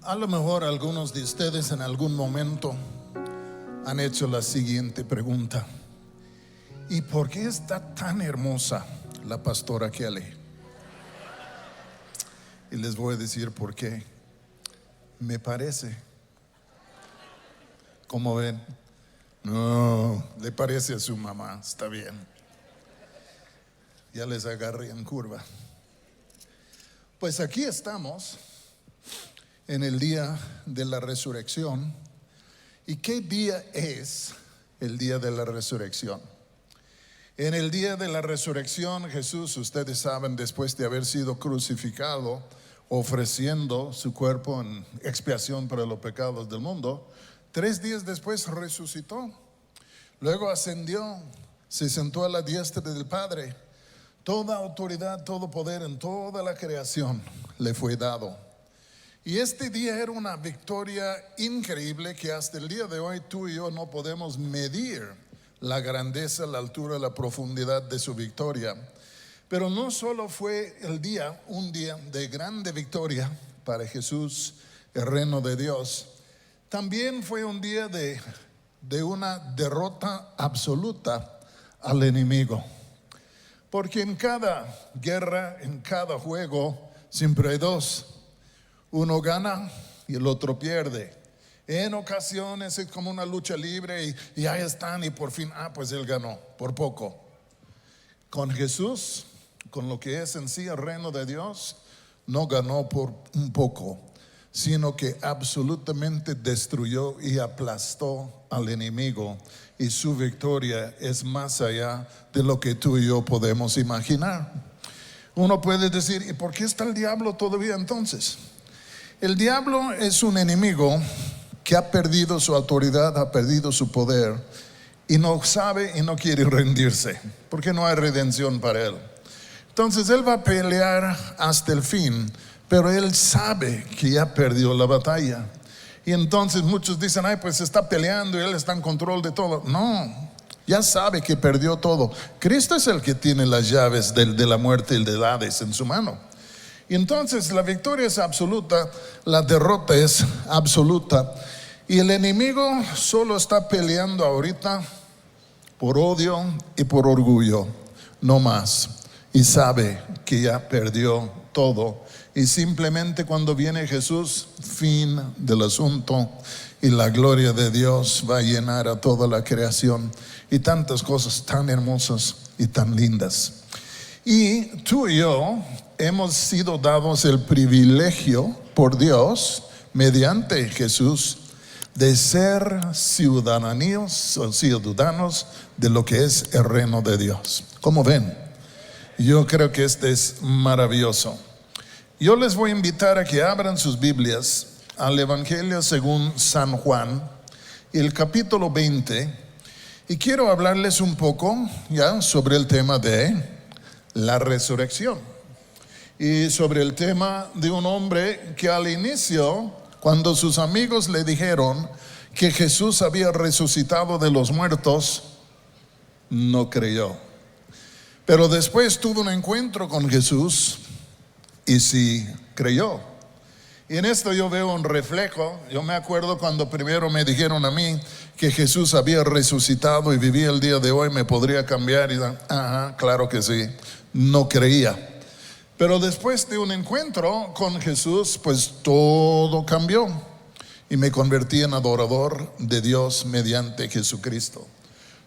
A lo mejor algunos de ustedes en algún momento han hecho la siguiente pregunta: ¿y por qué está tan hermosa la pastora Kelly? Y les voy a decir por qué. Me parece. Como ven, no, le parece a su mamá, está bien. Ya les agarré en curva. Pues aquí estamos en el día de la resurrección. ¿Y qué día es el día de la resurrección? En el día de la resurrección, Jesús, ustedes saben, después de haber sido crucificado, ofreciendo su cuerpo en expiación para los pecados del mundo, 3 días después resucitó. Luego ascendió, se sentó a la diestra del Padre. Toda autoridad, todo poder en toda la creación le fue dado. Y este día era una victoria increíble que hasta el día de hoy tú y yo no podemos medir la grandeza, la altura, la profundidad de su victoria. Pero no solo fue un día de grande victoria para Jesús, el reino de Dios, también fue un día de una derrota absoluta al enemigo. Porque en cada guerra, en cada juego, siempre hay dos. Uno gana y el otro pierde. En ocasiones es como una lucha libre y ahí están y por fin, pues él ganó, por poco. Con Jesús, con lo que es en sí el reino de Dios, no ganó por un poco, sino que absolutamente destruyó y aplastó al enemigo. Y su victoria es más allá de lo que tú y yo podemos imaginar. Uno puede decir: ¿y por qué está el diablo todavía entonces? El diablo es un enemigo que ha perdido su autoridad, ha perdido su poder y no sabe y no quiere rendirse, porque no hay redención para él. Entonces él va a pelear hasta el fin, pero él sabe que ya perdió la batalla. Y entonces muchos dicen: pues está peleando y él está en control de todo. No, ya sabe que perdió todo. Cristo es el que tiene las llaves de la muerte y del Hades en su mano. Y entonces la victoria es absoluta, la derrota es absoluta. Y el enemigo solo está peleando ahorita por odio y por orgullo, no más. Y sabe que ya perdió todo. Y simplemente cuando viene Jesús, fin del asunto, y la gloria de Dios va a llenar a toda la creación. Y tantas cosas tan hermosas y tan lindas. Y tú y yo hemos sido dados el privilegio por Dios, mediante Jesús, de ser ciudadanos o ciudadanos de lo que es el reino de Dios. ¿Cómo ven? Yo creo que este es maravilloso. Yo les voy a invitar a que abran sus Biblias al Evangelio según San Juan, el capítulo 20, y quiero hablarles un poco ya sobre el tema de la resurrección y sobre el tema de un hombre que al inicio, cuando sus amigos le dijeron que Jesús había resucitado de los muertos, no creyó. Pero después tuvo un encuentro con Jesús y sí creyó. Y en esto yo veo un reflejo. Yo me acuerdo cuando primero me dijeron a mí que Jesús había resucitado y vivía el día de hoy, me podría cambiar. Y claro que sí. No creía. Pero después de un encuentro con Jesús, pues todo cambió. Y me convertí en adorador de Dios mediante Jesucristo.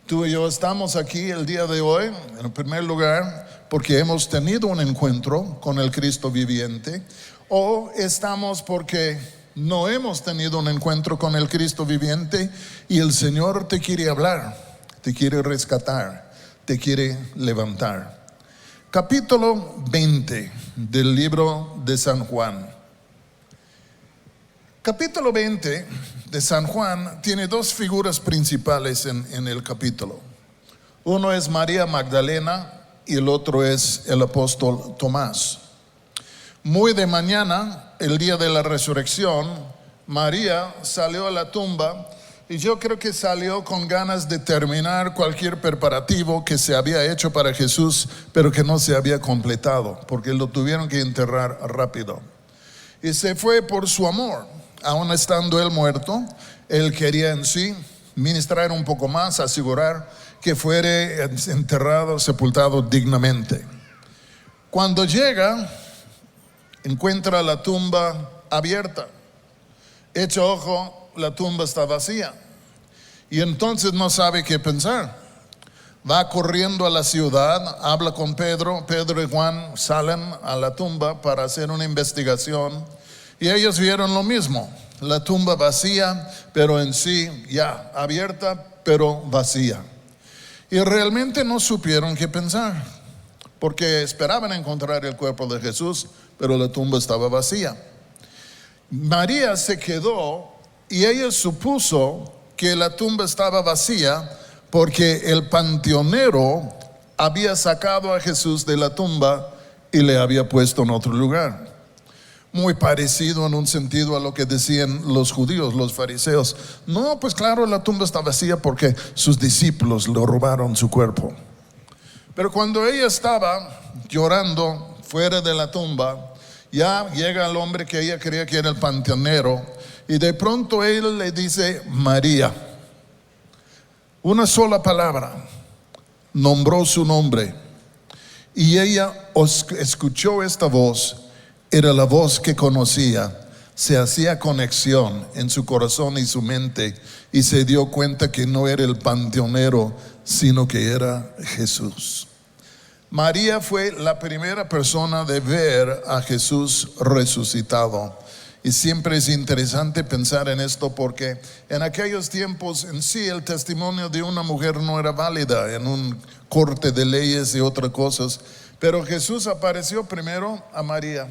Tú y yo estamos aquí el día de hoy, en primer lugar, porque hemos tenido un encuentro con el Cristo viviente, o estamos porque no hemos tenido un encuentro con el Cristo viviente y el Señor te quiere hablar, te quiere rescatar, te quiere levantar. Capítulo 20 del libro de San Juan. Capítulo 20 de San Juan tiene 2 figuras principales en el capítulo. Uno es María Magdalena y el otro es el apóstol Tomás. Muy de mañana, el día de la resurrección, María salió a la tumba y yo creo que salió con ganas de terminar cualquier preparativo que se había hecho para Jesús, pero que no se había completado, porque lo tuvieron que enterrar rápido. Y se fue por su amor. aún estando él muerto, él quería en sí ministrar un poco más, asegurar que fuere enterrado, sepultado dignamente. Cuando llega, encuentra la tumba abierta. Echa ojo, la tumba está vacía. Y entonces no sabe qué pensar. Va corriendo a la ciudad, habla con Pedro. Pedro y Juan salen a la tumba para hacer una investigación. Y ellos vieron lo mismo. La tumba vacía, pero en sí ya abierta, pero vacía. Y realmente no supieron qué pensar, porque esperaban encontrar el cuerpo de Jesús, pero la tumba estaba vacía. María se quedó y ella supuso que la tumba estaba vacía porque el panteonero había sacado a Jesús de la tumba y le había puesto en otro lugar. Muy parecido en un sentido a lo que decían los judíos, los fariseos. No, pues claro, la tumba está vacía porque sus discípulos le robaron su cuerpo. Pero cuando ella estaba llorando fuera de la tumba, ya llega el hombre que ella creía que era el panteonero, y de pronto él le dice María. Una sola palabra, nombró su nombre, y ella escuchó esta voz. Era la voz que conocía. Se hacía conexión en su corazón y su mente, y se dio cuenta que no era el panteonero, sino que era Jesús. María fue la primera persona de ver a Jesús resucitado. Y siempre es interesante pensar en esto, porque en aquellos tiempos en sí el testimonio de una mujer no era válida en un corte de leyes y otras cosas. Pero Jesús apareció primero a María.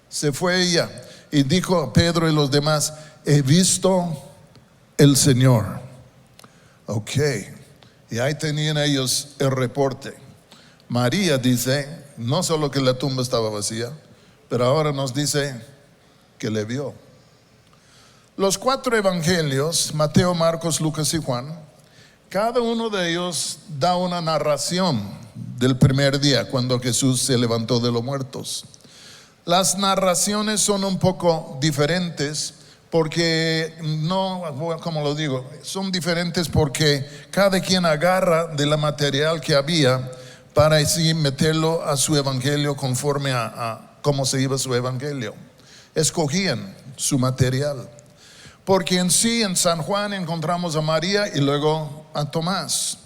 Se fue ella y dijo a Pedro y los demás: he visto el Señor. Ok, y ahí tenían ellos el reporte. María dice no solo que la tumba estaba vacía, pero ahora nos dice que le vio. Los 4 evangelios, Mateo, Marcos, Lucas y Juan, cada uno de ellos da una narración del primer día cuando Jesús se levantó de los muertos. Las narraciones son un poco diferentes porque como lo digo, son diferentes porque cada quien agarra de la material que había para así meterlo a su evangelio conforme a cómo se iba su evangelio. Escogían su material, porque en sí en San Juan encontramos a María y luego a Tomás.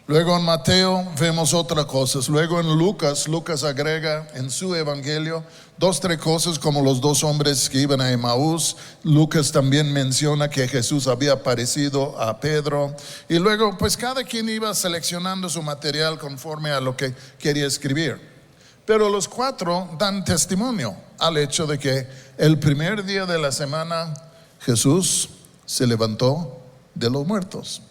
Luego en Mateo vemos otras cosas. Luego en Lucas agrega en su evangelio 2-3 cosas, como los 2 hombres que iban a Emaús. Lucas también menciona que Jesús había aparecido a Pedro. Y luego pues cada quien iba seleccionando su material conforme a lo que quería escribir. Pero los 4 dan testimonio al hecho de que el primer día de la semana Jesús se levantó de los muertos.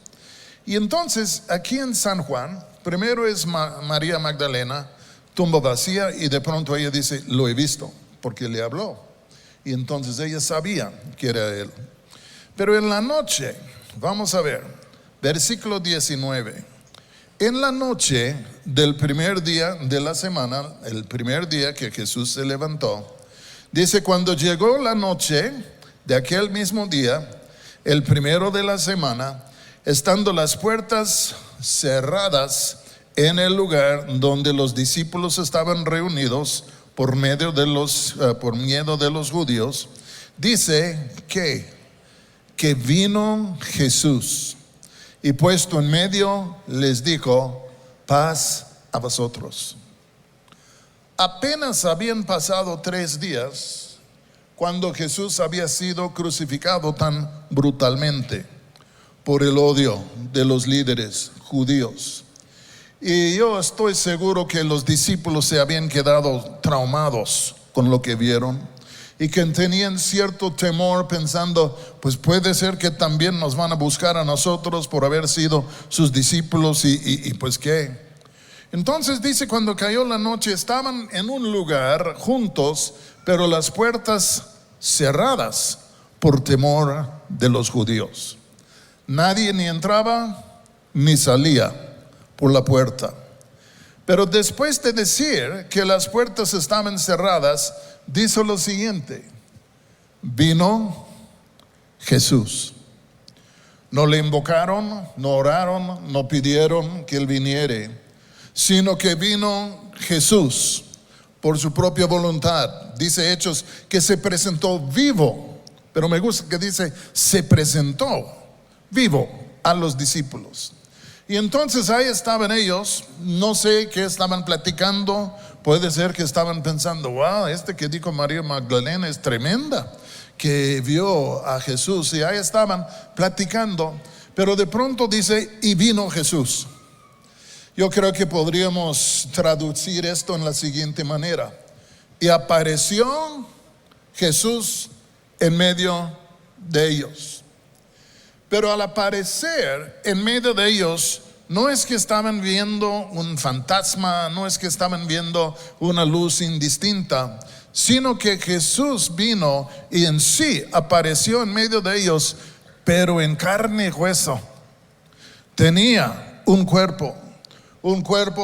Y entonces aquí en San Juan, primero es María Magdalena, tumba vacía, y de pronto ella dice: lo he visto, porque le habló. Y entonces ella sabía que era él. Pero en la noche, vamos a ver, versículo 19. En la noche del primer día de la semana, el primer día que Jesús se levantó, dice: cuando llegó la noche de aquel mismo día, el primero de la semana, estando las puertas cerradas en el lugar donde los discípulos estaban reunidos por miedo de los judíos, dice que vino Jesús y puesto en medio les dijo: paz a vosotros. Apenas habían pasado 3 días cuando Jesús había sido crucificado tan brutalmente por el odio de los líderes judíos. Y yo estoy seguro que los discípulos se habían quedado traumados con lo que vieron y que tenían cierto temor, pensando: pues puede ser que también nos van a buscar a nosotros por haber sido sus discípulos y pues qué. Entonces dice: cuando cayó la noche, estaban en un lugar juntos, pero las puertas cerradas por temor de los judíos. Nadie ni entraba ni salía por la puerta. Pero después de decir que las puertas estaban cerradas, dice lo siguiente: vino Jesús. No le invocaron, no oraron, no pidieron que Él viniere, sino que vino Jesús por su propia voluntad. Dice Hechos que se presentó vivo, pero me gusta que dice se presentó vivo a los discípulos. Y entonces ahí estaban ellos, no sé qué estaban platicando, puede ser que estaban pensando, wow, que dijo María Magdalena es tremenda, que vio a Jesús, y ahí estaban platicando, pero de pronto dice, y vino Jesús. Yo creo que podríamos traducir esto en la siguiente manera: y apareció Jesús en medio de ellos. Pero al aparecer en medio de ellos, no es que estaban viendo un fantasma, no es que estaban viendo una luz indistinta, sino que Jesús vino y en sí apareció en medio de ellos, pero en carne y hueso. Tenía un cuerpo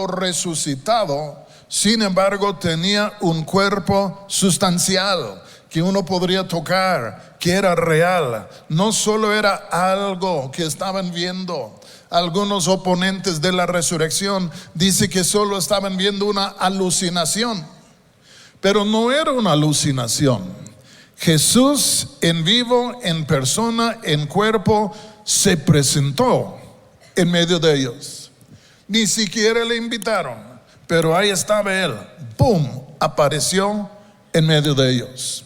resucitado, sin embargo tenía un cuerpo sustancial que uno podría tocar, que era real. No solo era algo que estaban viendo. Algunos oponentes de la resurrección dicen que solo estaban viendo una alucinación, pero no era una alucinación. Jesús en vivo, en persona, en cuerpo, se presentó en medio de ellos. Ni siquiera le invitaron, pero ahí estaba Él. ¡Pum! Apareció en medio de ellos.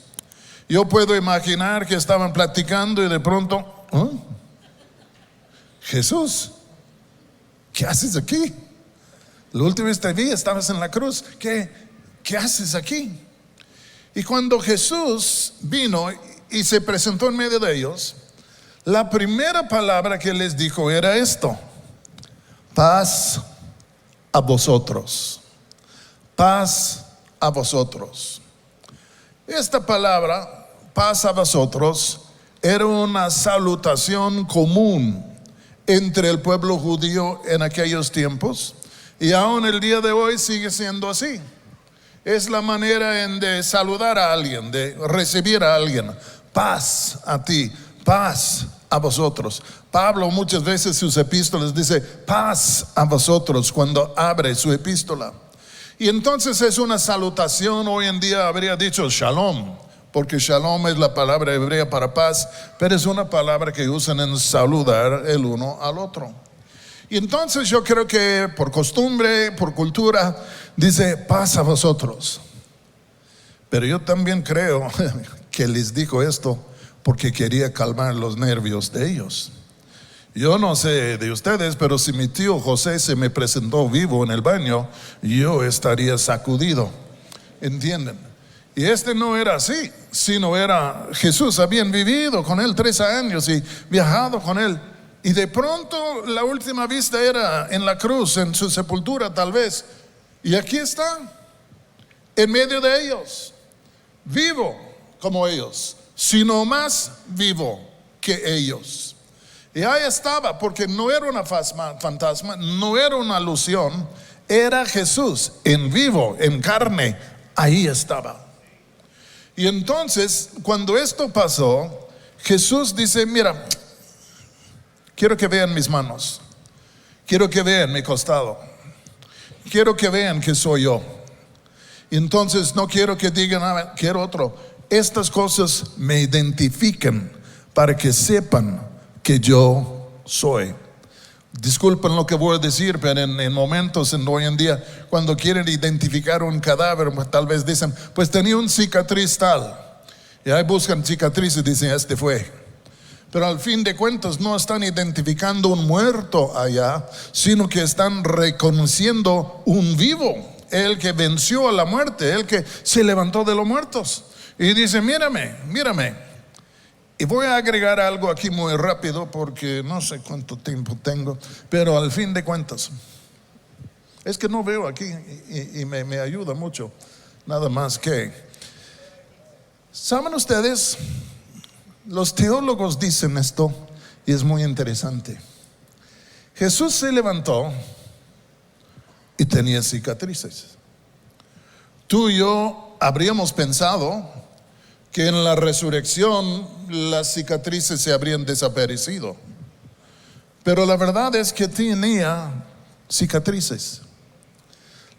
Yo puedo imaginar que estaban platicando y de pronto, Jesús, ¿qué haces aquí? La última vez te vi, estabas en la cruz. ¿Qué haces aquí? Y cuando Jesús vino y se presentó en medio de ellos, la primera palabra que les dijo era esto: paz a vosotros. Paz a vosotros. Esta palabra, paz a vosotros, era una salutación común entre el pueblo judío en aquellos tiempos, y aún el día de hoy sigue siendo así. Es la manera de saludar a alguien, de recibir a alguien. Paz a ti, paz a vosotros. Pablo muchas veces sus epístolas dice paz a vosotros cuando abre su epístola. Y entonces es una salutación. Hoy en día habría dicho shalom, porque shalom es la palabra hebrea para paz, pero es una palabra que usan en saludar el uno al otro. Y entonces yo creo que por costumbre, por cultura, dice paz a vosotros. Pero yo también creo que les dijo esto porque quería calmar los nervios de ellos. Yo no sé de ustedes, pero si mi tío José se me presentó vivo en el baño, yo estaría sacudido. ¿Entienden? Y no era así, sino era Jesús. Habían vivido con Él 3 años y viajado con Él. Y de pronto la última vista era en la cruz, en su sepultura tal vez. Y aquí está, en medio de ellos, vivo como ellos, sino más vivo que ellos. Y ahí estaba, porque no era una fantasma, no era una alusión, era Jesús en vivo, en carne, ahí estaba. Y entonces, cuando esto pasó, Jesús dice, mira, quiero que vean mis manos, quiero que vean mi costado, quiero que vean que soy yo. Y entonces no quiero que digan nada, quiero otro. Estas cosas me identifican para que sepan que yo soy. Disculpen lo que voy a decir, pero en momentos hoy en día, cuando quieren identificar un cadáver, pues tal vez dicen, pues tenía un cicatriz tal, y ahí buscan cicatrices y dicen, fue. Pero al fin de cuentas no están identificando un muerto allá, sino que están reconociendo un vivo, el que venció a la muerte, el que se levantó de los muertos. Y dice, mírame. Y voy a agregar algo aquí muy rápido porque no sé cuánto tiempo tengo, pero al fin de cuentas, es que no veo aquí y me ayuda mucho. Nada más que, ¿saben ustedes? Los teólogos dicen esto y es muy interesante. Jesús se levantó y tenía cicatrices. Tú y yo habríamos pensado que en la resurrección las cicatrices se habrían desaparecido. Pero la verdad es que tenía cicatrices.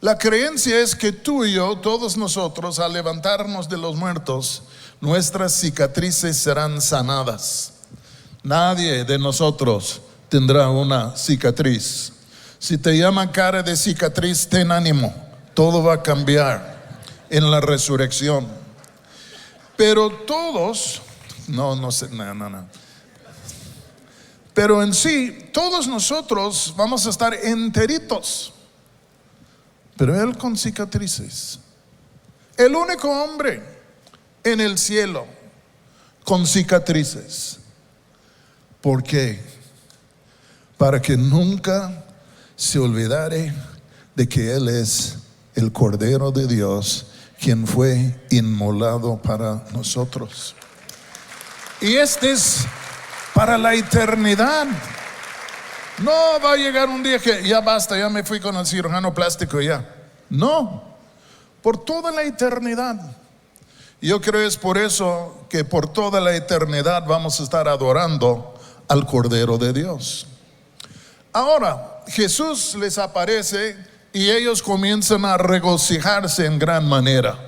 La creencia es que tú y yo, todos nosotros, al levantarnos de los muertos, nuestras cicatrices serán sanadas. Nadie de nosotros tendrá una cicatriz. Si te llaman cara de cicatriz, ten ánimo, todo va a cambiar en la resurrección. Pero todos, no. Pero en sí, todos nosotros vamos a estar enteritos. Pero él con cicatrices. El único hombre en el cielo con cicatrices. ¿Por qué? Para que nunca se olvidare de que Él es el Cordero de Dios, quien fue inmolado para nosotros. Y este es para la eternidad. No va a llegar un día que ya basta, ya me fui con el cirujano plástico ya. No, por toda la eternidad. Yo creo es por eso que por toda la eternidad vamos a estar adorando al Cordero de Dios. Ahora, Jesús les aparece y ellos comienzan a regocijarse en gran manera.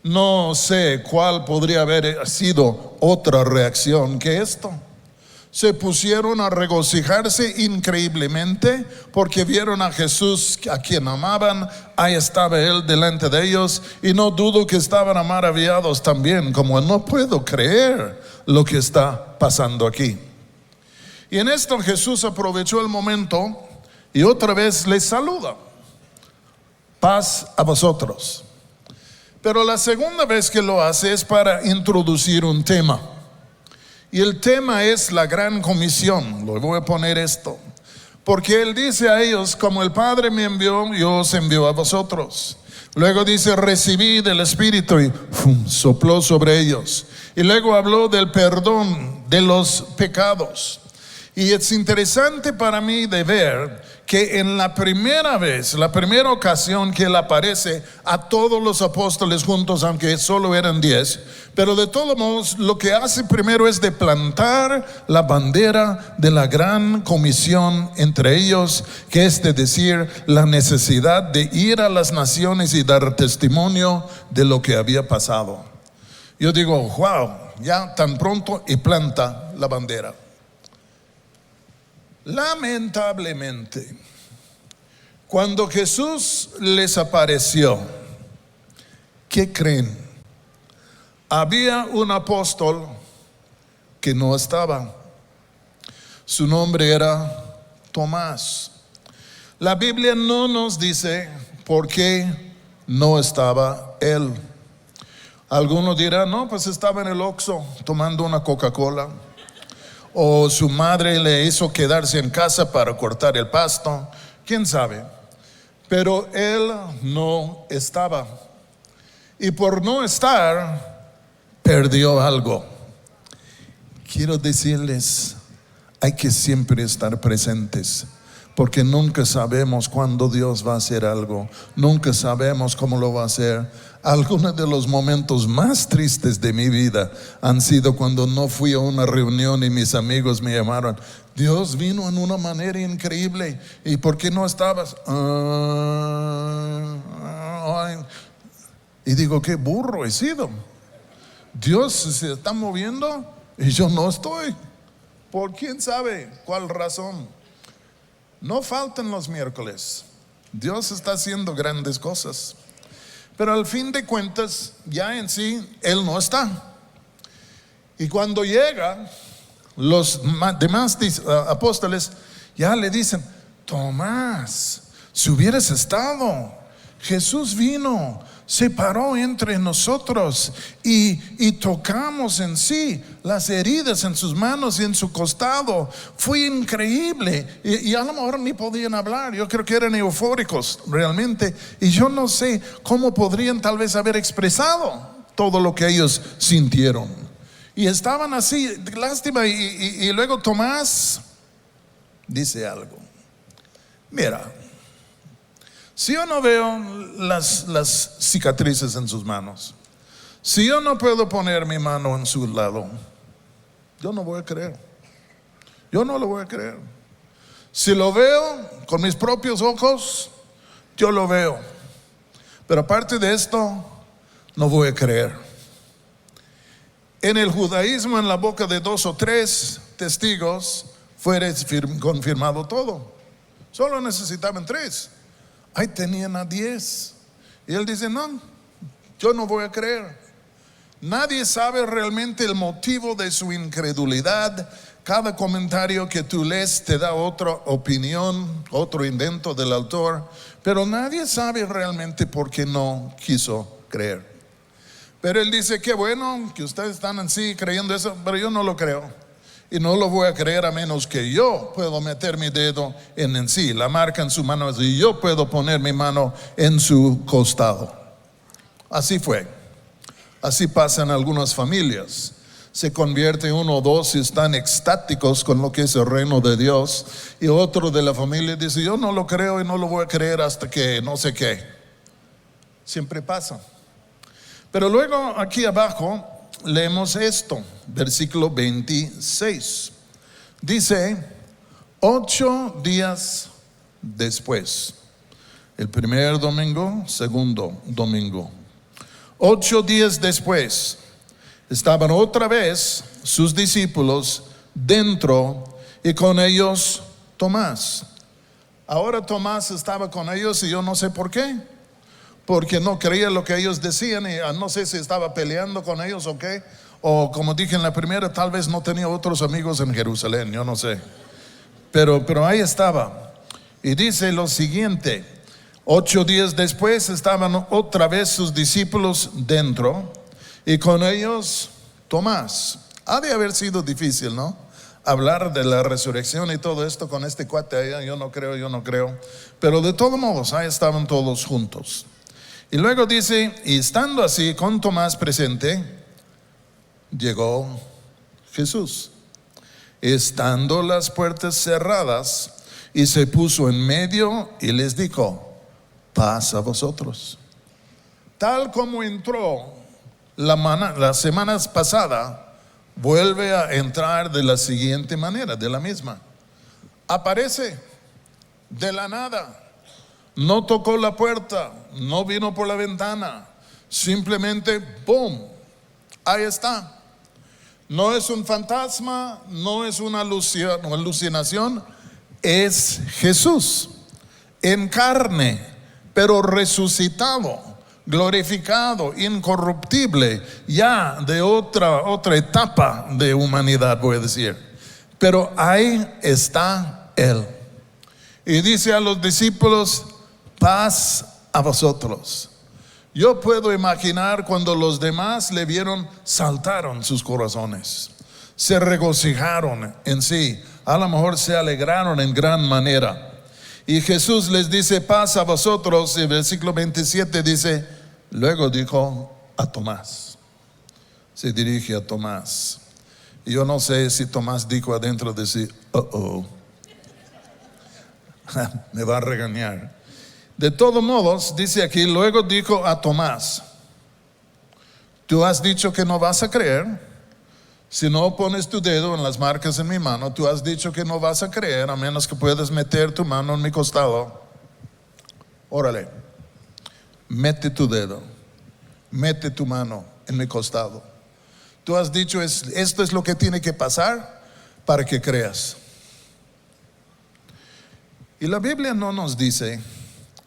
No sé cuál podría haber sido otra reacción que esto. Se pusieron a regocijarse increíblemente porque vieron a Jesús, a quien amaban. Ahí estaba Él delante de ellos, y no dudo que estaban maravillados también, como no puedo creer lo que está pasando aquí. Y en esto Jesús aprovechó el momento y otra vez les saluda: paz a vosotros. Pero la segunda vez que lo hace es para introducir un tema. Y el tema es la gran comisión. Lo voy a poner esto, porque Él dice a ellos: como el Padre me envió, yo os envío a vosotros. Luego dice: recibid el Espíritu, y sopló sobre ellos. Y luego habló del perdón de los pecados. Y es interesante para mí de ver que en la primera vez, la primera ocasión que Él aparece a todos los apóstoles juntos, aunque solo eran 10, pero de todos modos lo que hace primero es de plantar la bandera de la gran comisión entre ellos, que es de decir la necesidad de ir a las naciones y dar testimonio de lo que había pasado. Yo digo, wow, ya tan pronto, y planta la bandera. Lamentablemente, cuando Jesús les apareció, ¿qué creen? Había un apóstol que no estaba. Su nombre era Tomás. La Biblia no nos dice por qué no estaba él. Algunos dirán: no, pues estaba en el Oxxo tomando una Coca-Cola. O su madre le hizo quedarse en casa para cortar el pasto. ¿Quién sabe? Pero él no estaba. Y por no estar, perdió algo. Quiero decirles, hay que siempre estar presentes, porque nunca sabemos cuándo Dios va a hacer algo. Nunca sabemos cómo lo va a hacer. Algunos de los momentos más tristes de mi vida han sido cuando no fui a una reunión y mis amigos me llamaron: Dios vino en una manera increíble. ¿Y por qué no estabas? Y digo: qué burro he sido. Dios se está moviendo y yo no estoy. ¿Por quién sabe cuál razón? No faltan los miércoles. Dios está haciendo grandes cosas. Pero al fin de cuentas, ya en sí, Él no está. Y cuando llega, los demás apóstoles ya le dicen: Tomás, si hubieras estado, Jesús vino, se paró entre nosotros y tocamos en sí las heridas en sus manos y en su costado. Fue increíble. Y a lo mejor ni podían hablar. Yo creo que eran eufóricos realmente. Y yo no sé cómo podrían tal vez haber expresado todo lo que ellos sintieron. Y estaban así, lástima. Y luego Tomás dice algo: mira, si yo no veo las cicatrices en sus manos, si yo no puedo poner mi mano en su lado, yo no voy a creer. Yo no lo voy a creer. Si lo veo con mis propios ojos, yo lo veo. Pero aparte de esto, no voy a creer. En el judaísmo, en la boca de 2 o 3 testigos, fuera confirmado todo. Solo necesitaban 3. Ahí tenían a 10. Y él dice, no, yo no voy a creer. Nadie sabe realmente el motivo de su incredulidad. Cada comentario que tú lees te da otra opinión, otro invento del autor, pero nadie sabe realmente por qué no quiso creer. Pero él dice, qué bueno que ustedes están así creyendo eso, pero yo no lo creo. Y no lo voy a creer a menos que yo puedo meter mi dedo en sí, la marca en su mano, y yo puedo poner mi mano en su costado. Así fue. Así pasa en algunas familias. Se convierte 1 o 2 y están extáticos con lo que es el reino de Dios, y otro de la familia dice, yo no lo creo y no lo voy a creer hasta que no sé qué. Siempre pasa. Pero luego aquí abajo leemos esto, versículo 26. Dice, 8 días después, el primer domingo, segundo domingo, 8 días después, estaban otra vez sus discípulos dentro y con ellos Tomás. Ahora Tomás estaba con ellos y yo no sé por qué, porque no creía lo que ellos decían y no sé si estaba peleando con ellos o qué, o como dije en la primera, tal vez no tenía otros amigos en Jerusalén, yo no sé, pero ahí estaba. Y dice lo siguiente, 8 días después estaban otra vez sus discípulos dentro y con ellos Tomás. Ha de haber sido difícil, ¿no? Hablar de la resurrección y todo esto con este cuate allá, yo no creo. Pero de todos modos, ahí estaban todos juntos. Y luego dice, y estando así con Tomás presente, llegó Jesús, estando las puertas cerradas, y se puso en medio y les dijo, paz a vosotros. Tal como entró las semanas pasadas, vuelve a entrar de la siguiente manera, de la misma. Aparece de la nada, no tocó la puerta, no vino por la ventana, simplemente ¡boom! Ahí está. No es un fantasma, no es una alucinación, es Jesús en carne, pero resucitado, glorificado, incorruptible, ya de otra etapa de humanidad, voy a decir. Pero ahí está Él. Y dice a los discípulos, paz a vosotros. Yo puedo imaginar cuando los demás le vieron, saltaron sus corazones, se regocijaron en sí, a lo mejor se alegraron en gran manera. Y Jesús les dice, paz a vosotros. Y el versículo 27 dice, luego dijo a Tomás, se dirige a Tomás. Y yo no sé si Tomás dijo adentro de sí, me va a regañar. De todos modos, dice aquí, luego dijo a Tomás, tú has dicho que no vas a creer. Si no pones tu dedo en las marcas en mi mano, tú has dicho que no vas a creer a menos que puedas meter tu mano en mi costado. Órale, mete tu dedo, mete tu mano en mi costado. Tú has dicho, esto es lo que tiene que pasar para que creas. Y la Biblia no nos dice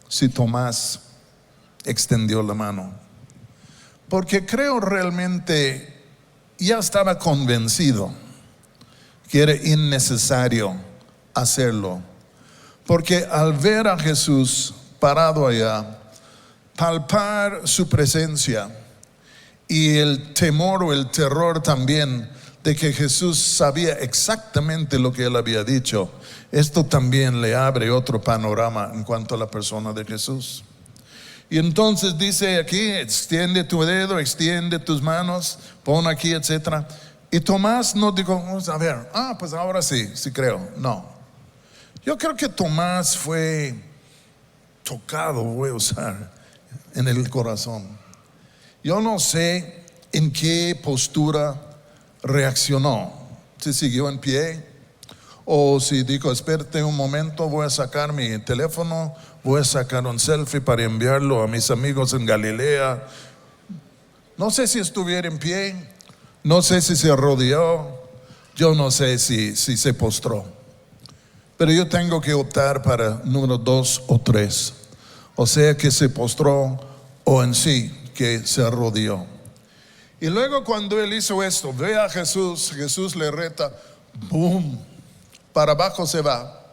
si Tomás extendió la mano, porque creo realmente ya estaba convencido que era innecesario hacerlo, porque al ver a Jesús parado allá, palpar su presencia y el temor o el terror también de que Jesús sabía exactamente lo que él había dicho, esto también le abre otro panorama en cuanto a la persona de Jesús. Y entonces dice aquí, extiende tu dedo, extiende tus manos, pon aquí, etcétera. Y Tomás no dijo, a ver, pues ahora sí creo. No. Yo creo que Tomás fue tocado, voy a usar, en el corazón. Yo no sé en qué postura reaccionó. si siguió en pie, o si dijo, espérate un momento, voy a sacar mi teléfono, voy a sacar un selfie para enviarlo a mis amigos en Galilea. No sé si estuviera en pie, no sé si se arrodilló, yo no sé si se postró. Pero yo tengo que optar para número 2 o 3. O sea que se postró o en sí que se arrodilló. Y luego cuando él hizo esto, ve a Jesús, Jesús le reta, ¡boom! Para abajo se va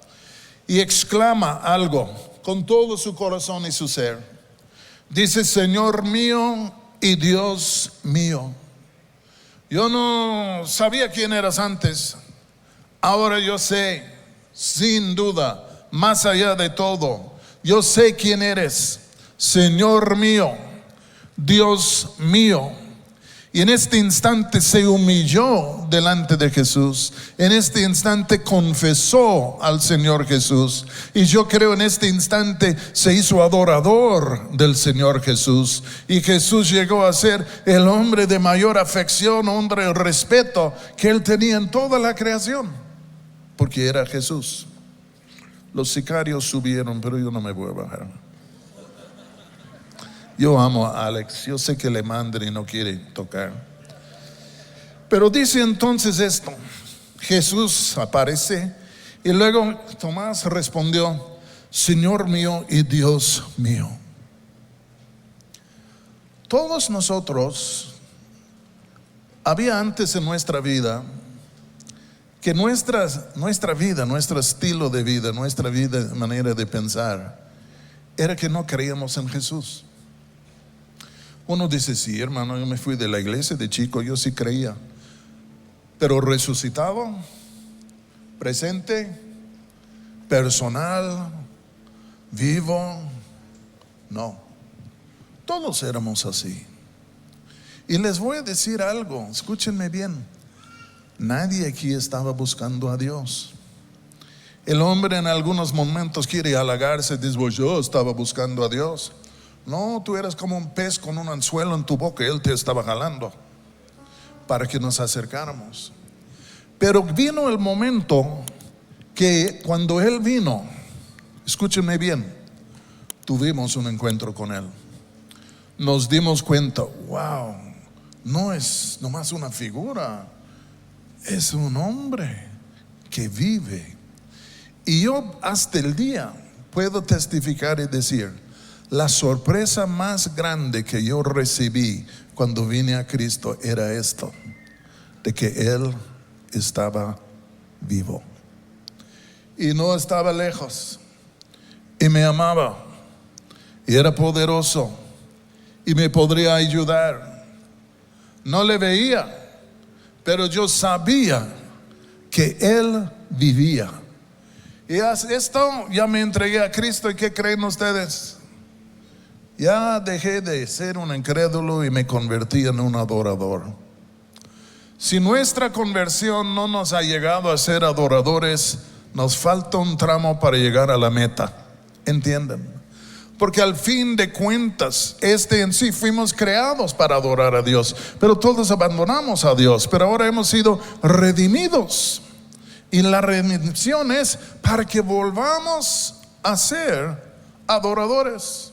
y exclama algo con todo su corazón y su ser. Dice, Señor mío y Dios mío. Yo no sabía quién eras antes, ahora yo sé, sin duda, más allá de todo, yo sé quién eres, Señor mío, Dios mío. Y en este instante se humilló delante de Jesús. En este instante confesó al Señor Jesús. Y yo creo en este instante se hizo adorador del Señor Jesús. Y Jesús llegó a ser el hombre de mayor afección, hombre de respeto que él tenía en toda la creación. Porque era Jesús. Los sicarios subieron, pero yo no me voy a bajar. Yo amo a Alex, yo sé que le mandan y no quiere tocar. Pero dice entonces esto, Jesús aparece y luego Tomás respondió, Señor mío y Dios mío. Todos nosotros, había antes en nuestra vida, que nuestra vida, nuestro estilo de vida, nuestra vida, manera de pensar, era que no creíamos en Jesús. Uno dice, sí, hermano, yo me fui de la iglesia de chico, yo sí creía. Pero resucitado, presente, personal, vivo, no. Todos éramos así. Y les voy a decir algo, escúchenme bien. Nadie aquí estaba buscando a Dios. El hombre en algunos momentos quiere halagarse, dice, pues yo estaba buscando a Dios. No, tú eras como un pez con un anzuelo en tu boca y él te estaba jalando para que nos acercáramos. Pero vino el momento que cuando él vino, escúchenme bien, tuvimos un encuentro con él. Nos dimos cuenta, wow, no es nomás una figura, es un hombre que vive. Y yo hasta el día puedo testificar y decir, la sorpresa más grande que yo recibí cuando vine a Cristo era esto, de que Él estaba vivo y no estaba lejos y me amaba y era poderoso y me podría ayudar. No le veía, pero yo sabía que Él vivía. Y esto ya me entregué a Cristo. ¿Y qué creen ustedes? Ya dejé de ser un incrédulo y me convertí en un adorador. Si nuestra conversión no nos ha llegado a ser adoradores, nos falta un tramo para llegar a la meta. ¿Entienden? Porque al fin de cuentas, en sí fuimos creados para adorar a Dios, pero todos abandonamos a Dios. Pero ahora hemos sido redimidos. Y la redención es para que volvamos a ser adoradores.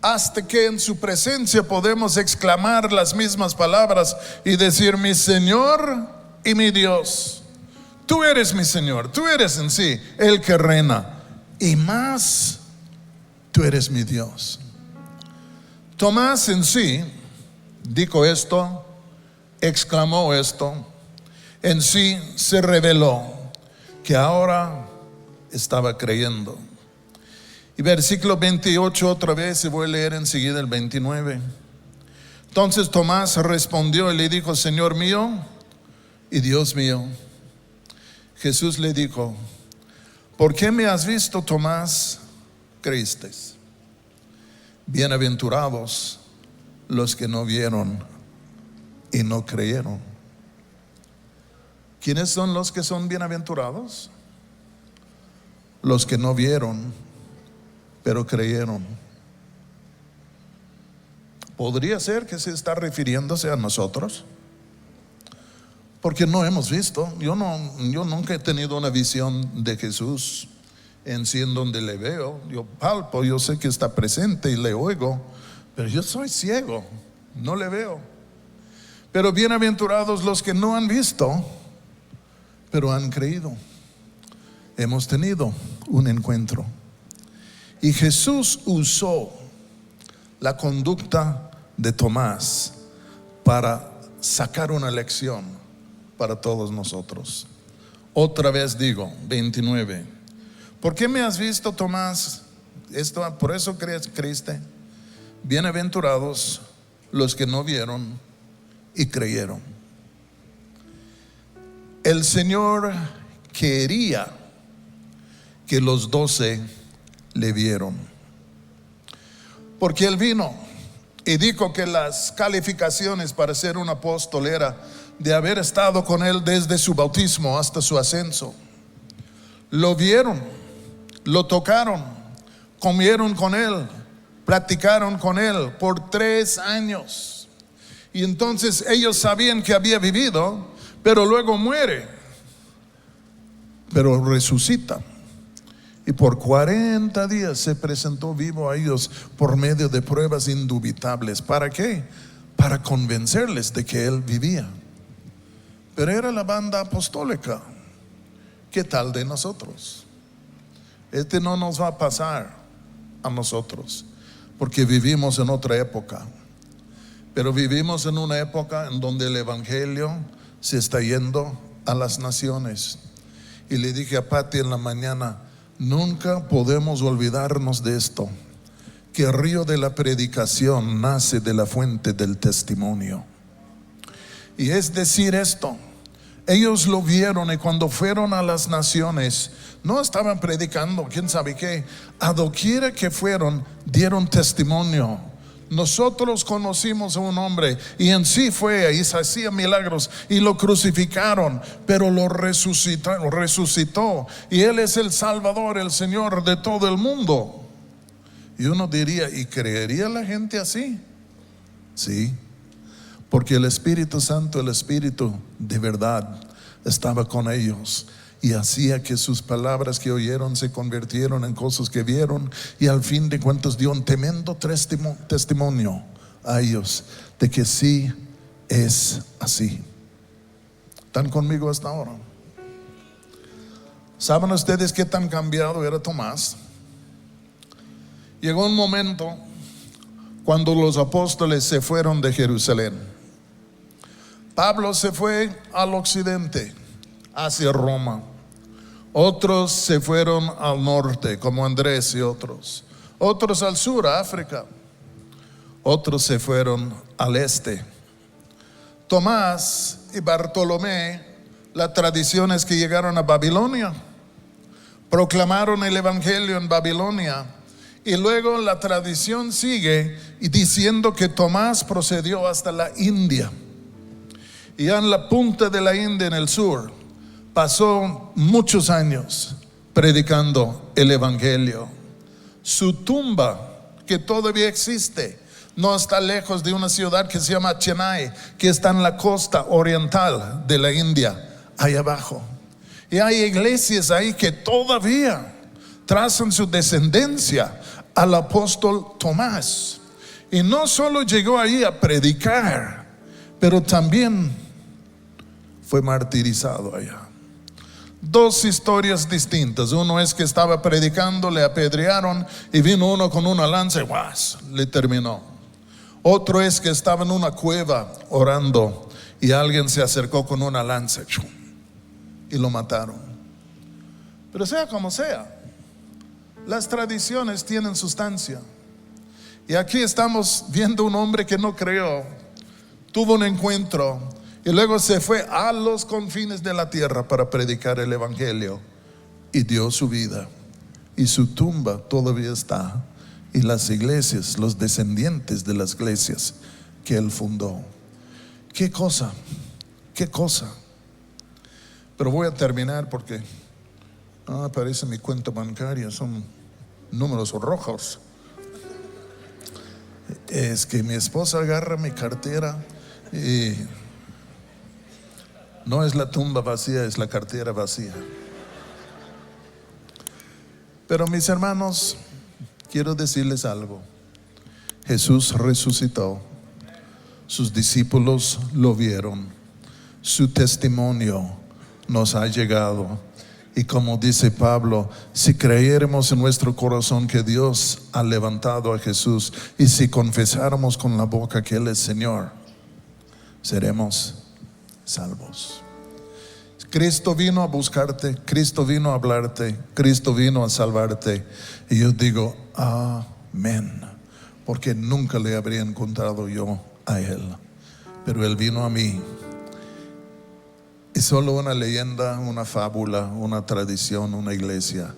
Hasta que en su presencia podemos exclamar las mismas palabras y decir, mi Señor y mi Dios. Tú eres mi Señor, tú eres en sí el que reina. Y más, tú eres mi Dios. Tomás en sí dijo esto, exclamó esto, en sí se reveló que ahora estaba creyendo. Y versículo 28 otra vez, y voy a leer enseguida el 29. Entonces Tomás respondió y le dijo, Señor mío y Dios mío. Jesús le dijo, ¿por qué me has visto, Tomás? Creíste. Bienaventurados los que no vieron y no creyeron. ¿Quiénes son los que son bienaventurados? Los que no vieron pero creyeron. ¿Podría ser que se está refiriéndose a nosotros? Porque no hemos visto. Yo nunca he tenido una visión de Jesús en sí en donde le veo. Yo palpo, yo sé que está presente y le oigo, pero yo soy ciego, no le veo. Pero bienaventurados los que no han visto, pero han creído. Hemos tenido un encuentro. Y Jesús usó la conducta de Tomás para sacar una lección para todos nosotros. Otra vez digo, 29. ¿Por qué me has visto, Tomás? Por eso creíste. Bienaventurados los que no vieron y creyeron. El Señor quería que los 12 le vieron, porque Él vino y dijo que las calificaciones para ser un apóstol era de haber estado con Él desde su bautismo hasta su ascenso. Lo vieron, lo tocaron, comieron con Él, platicaron con Él por 3 años. Y entonces ellos sabían que había vivido, pero luego muere, pero resucita. Y por 40 días se presentó vivo a ellos por medio de pruebas indubitables. ¿Para qué? Para convencerles de que Él vivía. Pero era la banda apostólica. ¿Qué tal de nosotros? No nos va a pasar a nosotros, porque vivimos en otra época. Pero vivimos en una época en donde el evangelio se está yendo a las naciones. Y le dije a Pati en la mañana, nunca podemos olvidarnos de esto, que el río de la predicación nace de la fuente del testimonio. Y es decir esto, ellos lo vieron, y cuando fueron a las naciones no estaban predicando quién sabe qué, a doquiera que fueron dieron testimonio. Nosotros conocimos a un hombre y en sí fue y se hacía milagros y lo crucificaron, pero lo resucitó, y Él es el Salvador, el Señor de todo el mundo. Y uno diría, ¿y creería la gente así? Sí, porque el Espíritu Santo, el Espíritu de verdad, estaba con ellos y hacía que sus palabras que oyeron se convirtieron en cosas que vieron, y al fin de cuentas dio un tremendo testimonio a ellos de que sí es así. ¿Están conmigo hasta ahora? ¿Saben ustedes qué tan cambiado era Tomás? Llegó un momento cuando los apóstoles se fueron de Jerusalén. Pablo se fue al occidente, hacia Roma. Otros se fueron al norte, como Andrés y otros. Otros al sur, a África. Otros se fueron al este. Tomás y Bartolomé, la tradición es que llegaron a Babilonia, proclamaron el evangelio en Babilonia, y luego la tradición sigue y diciendo que Tomás procedió hasta la India, y en la punta de la India, en el sur, pasó muchos años predicando el evangelio. Su tumba, que todavía existe, no está lejos de una ciudad que se llama Chennai, que está en la costa oriental de la India, ahí abajo. Y hay iglesias ahí que todavía trazan su descendencia al apóstol Tomás. Y no solo llegó ahí a predicar, pero también fue martirizado allá. 2 historias distintas. Uno es que estaba predicando, le apedrearon y vino uno con una lanza y ¡guas!, le terminó. Otro es que estaba en una cueva orando y alguien se acercó con una lanza y lo mataron. Pero sea como sea, las tradiciones tienen sustancia. Y aquí estamos viendo un hombre que no creó, tuvo un encuentro y luego se fue a los confines de la tierra para predicar el evangelio, y dio su vida, y su tumba todavía está, y las iglesias, los descendientes de las iglesias que él fundó. Qué cosa, qué cosa. Pero voy a terminar porque aparece mi cuenta bancaria, son números rojos. Es que mi esposa agarra mi cartera y No es la tumba vacía, es la cartera vacía. Pero mis hermanos, quiero decirles algo. Jesús resucitó. Sus discípulos lo vieron. Su testimonio nos ha llegado. Y como dice Pablo, si creyéramos en nuestro corazón que Dios ha levantado a Jesús, y si confesáramos con la boca que Él es Señor, seremos salvos. Cristo vino a buscarte, Cristo vino a hablarte, Cristo vino a salvarte. Y yo digo, amén, porque nunca le habría encontrado yo a Él, pero Él vino a mí. Y solo una leyenda, una fábula, una tradición, una iglesia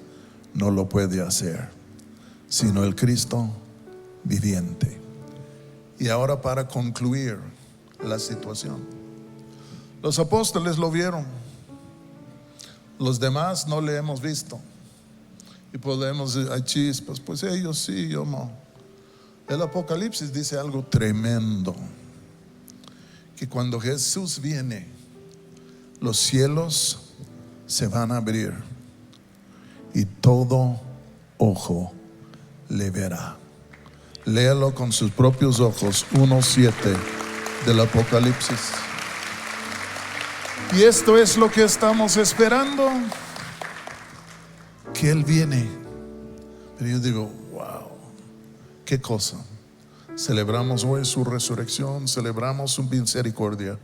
no lo puede hacer, sino el Cristo viviente. Y ahora, para concluir la situación, los apóstoles lo vieron, los demás no le hemos visto. Y podemos decir, hay chispas, pues ellos sí, yo no. El Apocalipsis dice algo tremendo, que cuando Jesús viene, los cielos se van a abrir y todo ojo le verá. Léalo con sus propios ojos, 1:7 del Apocalipsis. Y esto es lo que estamos esperando, que Él viene. Pero yo digo, wow, qué cosa. Celebramos hoy su resurrección, celebramos su misericordia,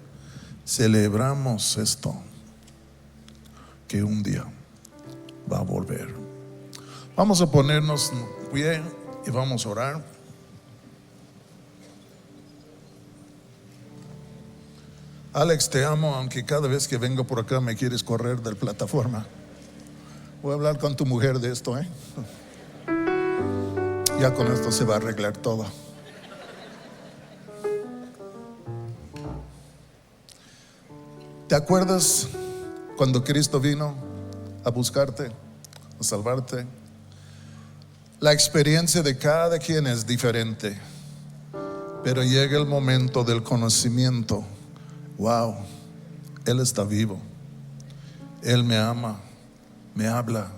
celebramos esto, que un día va a volver. Vamos a ponernos en pie y vamos a orar. Alex, te amo, aunque cada vez que vengo por acá me quieres correr de la plataforma. Voy a hablar con tu mujer de esto, Ya con esto se va a arreglar todo. ¿Te acuerdas cuando Cristo vino a buscarte, a salvarte? La experiencia de cada quien es diferente, pero llega el momento del conocimiento. Wow, Él está vivo, Él me ama, me habla,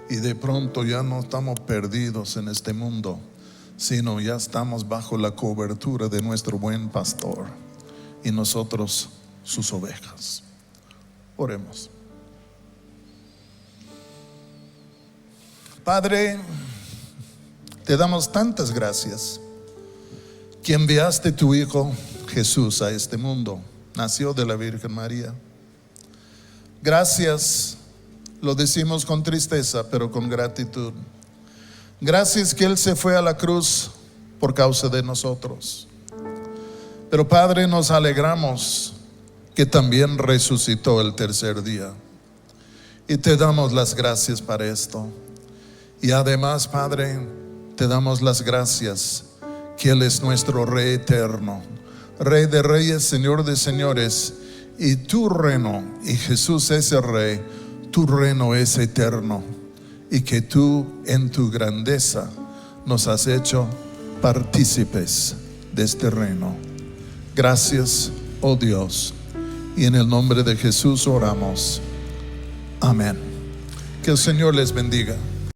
y de pronto ya no estamos perdidos en este mundo, sino ya estamos bajo la cobertura de nuestro buen pastor y nosotros sus ovejas. Oremos. Padre, te damos tantas gracias que enviaste tu Hijo Jesús a este mundo. Nació de la Virgen María. Gracias, lo decimos con tristeza, pero con gratitud. Gracias que Él se fue a la cruz por causa de nosotros. Pero Padre, nos alegramos que también resucitó el tercer día. Y te damos las gracias para esto. Y además, Padre, te damos las gracias que Él es nuestro Rey eterno, Rey de reyes, Señor de señores. Y tu reino, y Jesús es el Rey, tu reino es eterno. Y que tú en tu grandeza nos has hecho partícipes de este reino. Gracias, oh Dios. Y en el nombre de Jesús oramos. Amén. Que el Señor les bendiga.